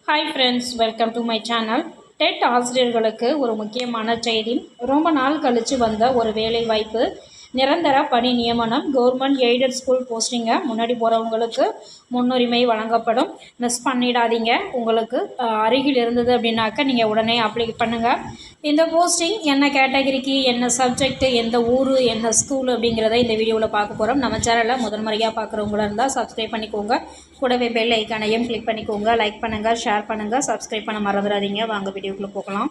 Hi friends, welcome to my channel. TET ஆசிரியர்களுக்கு ஒரு முக்கியமான செய்தி. ரொம்ப நாள் கழித்து வந்த ஒரு வேலை வாய்ப்பு, நிரந்தர பணி நியமனம், கவர்மெண்ட் எய்டட் ஸ்கூல் போஸ்டிங்க. முன்னாடி போகிறவங்களுக்கு முன்னுரிமை வழங்கப்படும். மிஸ் பண்ணிடாதீங்க. உங்களுக்கு அருகில் இருந்தது அப்படின்னாக்கா நீங்கள் உடனே அப்ளை பண்ணுங்கள். இந்த போஸ்டிங் என்ன கேட்டகரிக்கு, என்ன சப்ஜெக்ட்டு, எந்த ஊர், என்ன ஸ்கூல் அப்படிங்கிறத இந்த வீடியோவில் பார்க்க போகிறோம். நம்ம சேனலில் முதன்முறையாக பார்க்குறவங்களா இருந்தால் சப்ஸ்கிரைப் பண்ணிக்கோங்க. கூடவே பெல் ஐக்கானையும் கிளிக் பண்ணிக்கோங்க. லைக் பண்ணுங்கள், ஷேர் பண்ணுங்கள், சப்ஸ்கிரைப் பண்ண மறந்துடாதீங்க. வாங்க வீடியோக்குள்ளே போகலாம்.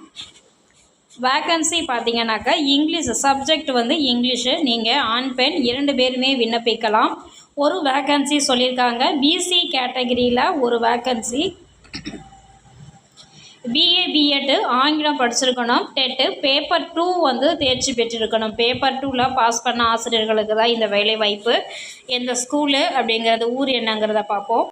வேக்கன்சி பார்த்தீங்கன்னாக்கா இங்கிலீஷ் சப்ஜெக்ட் இங்கிலீஷு. நீங்கள் ஆண் பெண் 2 பேருமே விண்ணப்பிக்கலாம். ஒரு வேக்கன்சி சொல்லியிருக்காங்க. பிசி கேட்டகரியில் ஒரு வேக்கன்சி. பிஏ பிஎட் ஆங்கிலம் படிச்சிருக்கணும். டெட்டு பேப்பர் 2 தேர்ச்சி பெற்றிருக்கணும். பேப்பர் 2ல் பாஸ் பண்ண ஆசிரியர்களுக்கு தான் இந்த வேலை வாய்ப்பு. எந்த ஸ்கூலு அப்படிங்கிறது, ஊர் என்னங்கிறத பார்ப்போம்.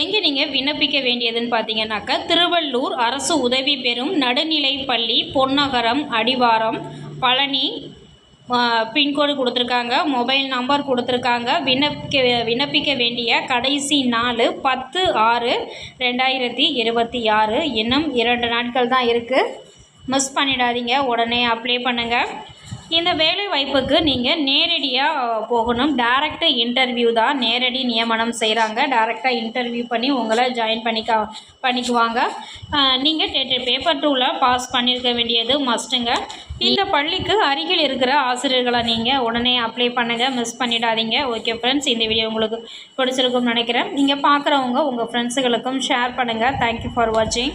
எங்கே நீங்கள் விண்ணப்பிக்க வேண்டியதுன்னு பார்த்தீங்கன்னாக்கா திருவள்ளூர் அரசு உதவி பெறும் நடுநிலைப் பள்ளி, பொன்னகரம், அடிவாரம், பழனி. பின்கோடு கொடுத்துருக்காங்க, மொபைல் நம்பர் கொடுத்துருக்காங்க. விண்ணப்பிக்க வேண்டிய கடைசி நாள் 10/6/2026. இன்னும் 2 நாட்கள் தான் இருக்குது. மிஸ் பண்ணிடாதீங்க. உடனே அப்ளை பண்ணுங்கள். இந்த வேலை வாய்ப்புக்கு நீங்கள் நேரடியாக போகணும். டைரக்ட் இன்டர்வியூ தான். நேரடி நியமனம் செய்கிறாங்க. டைரெக்டாக இன்டர்வியூ பண்ணி உங்களை ஜாயின் பண்ணிக்குவாங்க. நீங்கள் பேப்பர் 2ல் பாஸ் பண்ணியிருக்க வேண்டியது மஸ்ட்டுங்க. இந்த பள்ளிக்கு அருகில் இருக்கிற ஆசிரியர்களை நீங்கள் உடனே அப்ளை பண்ணுங்கள். மிஸ் பண்ணிடாதீங்க. ஓகே ஃப்ரெண்ட்ஸ், இந்த வீடியோ உங்களுக்கு பிடிச்சிருக்கும்னு நினைக்கிறேன். நீங்கள் பார்க்குறவங்க உங்கள் ஃப்ரெண்ட்ஸுகளுக்கும் ஷேர் பண்ணுங்கள். தேங்க்யூ ஃபார் வாட்சிங்.